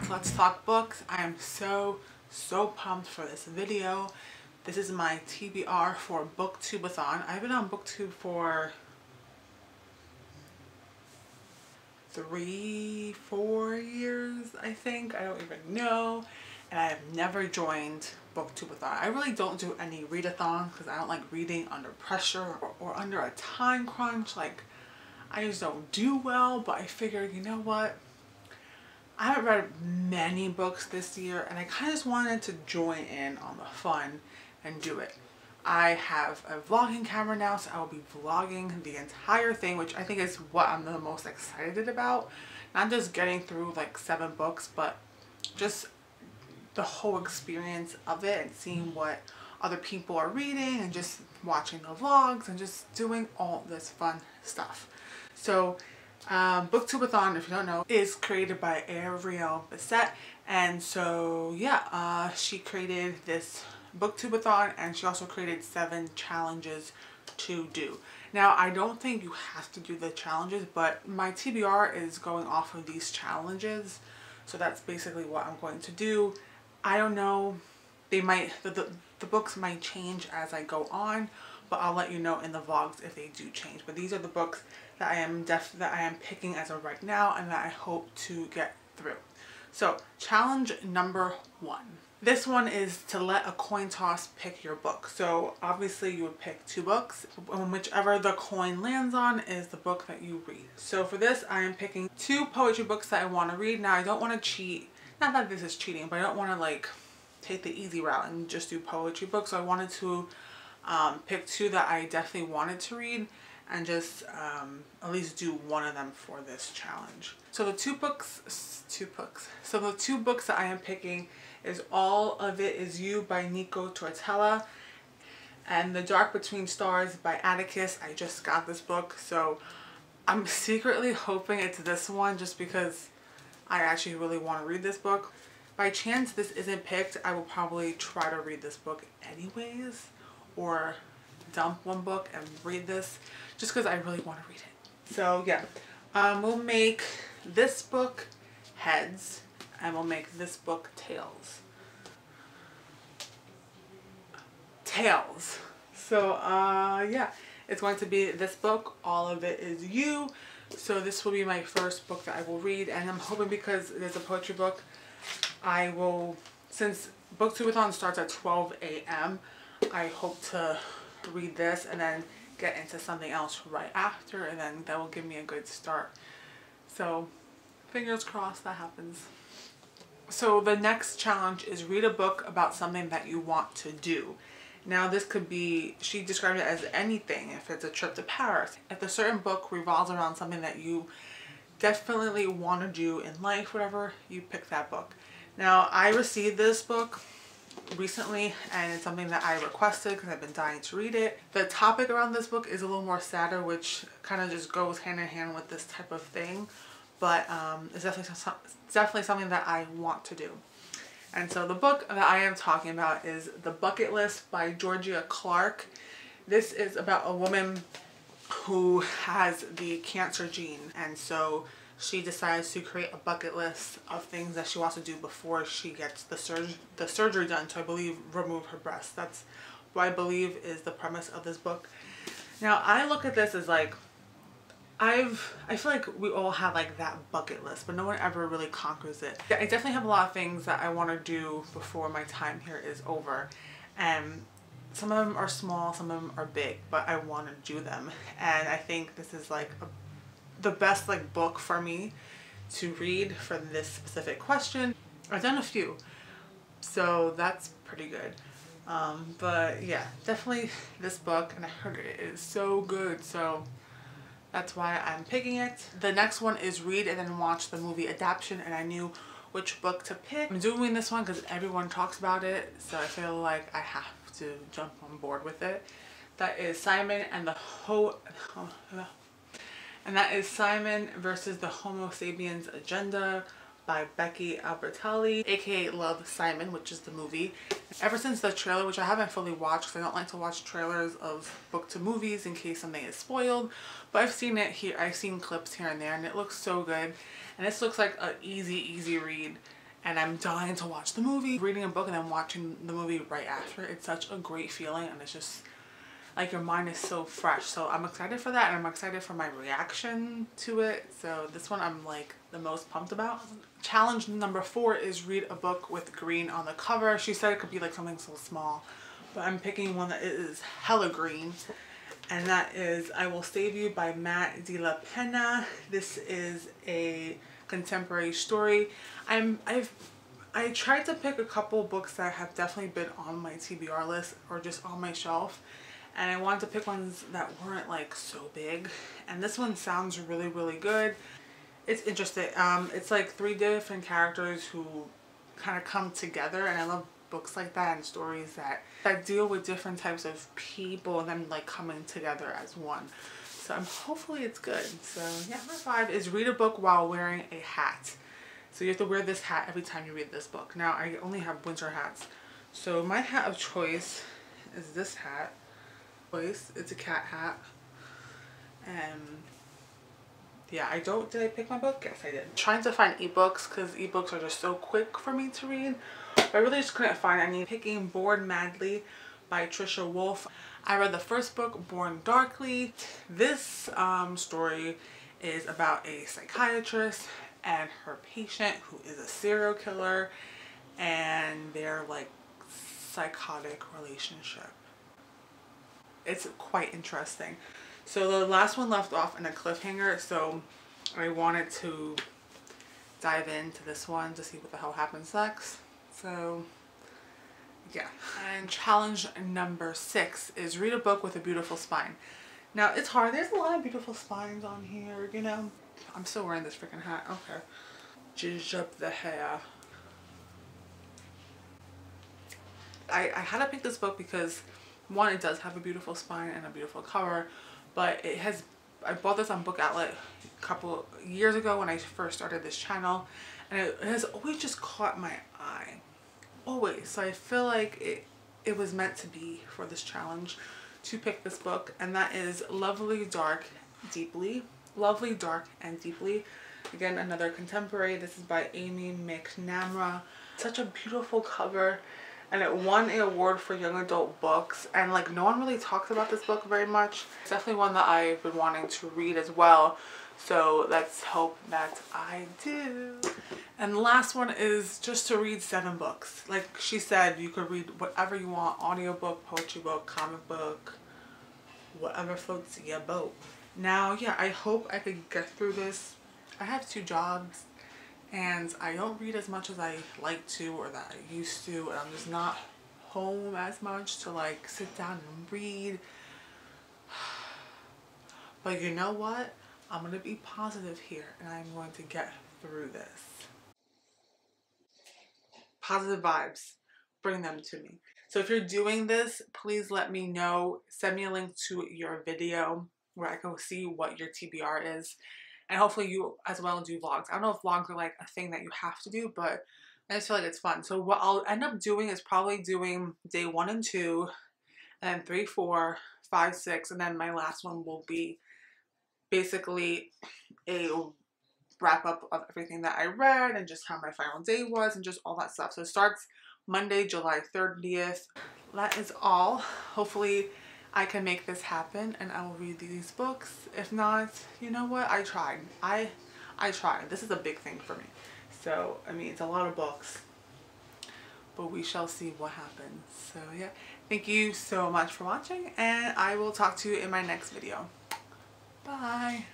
back. Let's talk books. I am so pumped for this video. This is my TBR for Booktubeathon. I've been on Booktube for 3-4 years, I think. I don't even know. And I have never joined Booktubeathon. I really don't do any readathons because I don't like reading under pressure or under a time crunch. Like, I just don't do well, but I figured, you know what? I haven't read many books this year and I kind of just wanted to join in on the fun and do it. I have a vlogging camera now, so I will be vlogging the entire thing, which I think is what I'm the most excited about. Not just getting through like 7 books, but just the whole experience of it and seeing what other people are reading and just watching the vlogs and just doing all this fun stuff. So Booktubeathon, if you don't know, is created by Ariel Bissett, and so yeah, she created this Booktubeathon and she also created 7 challenges to do. Now, I don't think you have to do the challenges, but my TBR is going off of these challenges, so that's basically what I'm going to do. I don't know, they might, the books might change as I go on, but I'll let you know in the vlogs if they do change. But these are the books that I am picking as of right now and that I hope to get through. So challenge number 1. This one is to let a coin toss pick your book. So obviously you would pick 2 books, and whichever the coin lands on is the book that you read. So for this, I am picking 2 poetry books that I want to read. Now, I don't want to cheat. Not that this is cheating, but I don't want to like take the easy route and just do poetry books. So I wanted to pick 2 that I definitely wanted to read and just at least do one of them for this challenge. So the two books that I am picking is All of It Is You by Nico Tortella and The Dark Between Stars by Atticus. I just got this book, so I'm secretly hoping it's this one just because I actually really want to read this book. By chance this isn't picked, I will probably try to read this book anyways, or dump one book and read this just because I really want to read it. So yeah, we'll make this book heads and we'll make this book tails. So yeah, it's going to be this book, All of It Is You. So this will be my first book that I will read, and I'm hoping because it is a poetry book, I will, since Booktubeathon starts at 12 a.m, I hope to read this and then get into something else right after, and then that will give me a good start. So fingers crossed that happens. So the next challenge is read a book about something that you want to do. Now this could be, she described it as anything. If it's a trip to Paris, if a certain book revolves around something that you definitely want to do in life, whatever, you pick that book. Now I received this book recently and it's something that I requested because I've been dying to read it. The topic around this book is a little more sadder, which kind of just goes hand in hand with this type of thing, but it's definitely something that I want to do. And so the book that I am talking about is The Bucket List by Giorgio. This is about a woman who has the cancer gene, and so she decides to create a bucket list of things that she wants to do before she gets the surgery done to, I believe, remove her breast. That's what I believe is the premise of this book. Now I look at this as like, I feel like we all have like that bucket list, but no one ever really conquers it. I definitely have a lot of things that I want to do before my time here is over, and some of them are small, some of them are big, but I want to do them. And I think this is like the best like book for me to read for this specific question. I've done a few, so that's pretty good. But yeah, definitely this book, and I heard it is so good, so that's why I'm picking it. The next one is read and then watch the movie adaptation, and I knew which book to pick. I'm doing this one because everyone talks about it, so I feel like I have to jump on board with it. That is Simon versus the Homo Sapiens Agenda by Becky Albertalli, aka Love, Simon, which is the movie. Ever since the trailer, which I haven't fully watched because I don't like to watch trailers of book to movies in case something is spoiled, but I've seen it here, I've seen clips here and there, and it looks so good. And this looks like an easy read, and I'm dying to watch the movie. Reading a book and then watching the movie right after, it's such a great feeling, and it's just like your mind is so fresh. So I'm excited for that, and I'm excited for my reaction to it. So this one I'm like the most pumped about. Challenge number 4 is read a book with green on the cover. She said it could be like something so small, but I'm picking one that is hella green, and that is I Will Save You by Matt de la Penna. This is a contemporary story. I tried to pick a couple books that have definitely been on my TBR list or just on my shelf, and I wanted to pick ones that weren't like so big, and this one sounds really, really good. It's interesting. It's like 3 different characters who kind of come together, and I love books like that and stories that deal with different types of people and them like coming together as one. So hopefully it's good. So yeah, number 5 is read a book while wearing a hat. So you have to wear this hat every time you read this book. Now I only have winter hats, so my hat of choice is this hat. It's a cat hat, and yeah, did I pick my book? Yes, I did. I'm trying to find ebooks because ebooks are just so quick for me to read, but I really just couldn't find any. Picking Born Madly by Trisha Wolfe. I read the first book, Born Darkly. This story is about a psychiatrist and her patient who is a serial killer, and their like psychotic relationship. It's quite interesting. So the last one left off in a cliffhanger, so I wanted to dive into this one to see what the hell happens next. So yeah. And challenge number 6 is read a book with a beautiful spine. Now it's hard. There's a lot of beautiful spines on here, you know. I'm still wearing this freaking hat. Okay. Zhuzh up the hair. I had to pick this book because one, it does have a beautiful spine and a beautiful cover, but I bought this on Book Outlet a couple years ago when I first started this channel, and it has always just caught my eye. Always. So I feel like it was meant to be for this challenge to pick this book, and that is Lovely, Dark, Deeply. Lovely, Dark, and Deeply. Again, another contemporary. This is by Amy McNamara. Such a beautiful cover, and it won an award for young adult books, and like no one really talks about this book very much. It's definitely one that I've been wanting to read as well, so let's hope that I do. And the last one is just to read 7 books. Like she said, you could read whatever you want: audiobook, poetry book, comic book, whatever floats your boat. Now yeah, I hope I could get through this. I have 2 jobs, and I don't read as much as I like to or that I used to, and I'm just not home as much to like sit down and read. But you know what? I'm going to be positive here, and I'm going to get through this. Positive vibes. Bring them to me. So if you're doing this, please let me know. Send me a link to your video where I can see what your TBR is. And hopefully you as well do vlogs. I don't know if vlogs are like a thing that you have to do, but I just feel like it's fun. So what I'll end up doing is probably doing day 1 and 2, and then 3, 4, 5, 6, and then my last one will be basically a wrap up of everything that I read and just how my final day was and just all that stuff. So it starts Monday, July 30th. That is all. Hopefully I can make this happen and I will read these books. If not, you know what? I tried. I tried. This is a big thing for me. So, I mean, it's a lot of books, but we shall see what happens. So yeah, thank you so much for watching, and I will talk to you in my next video. Bye.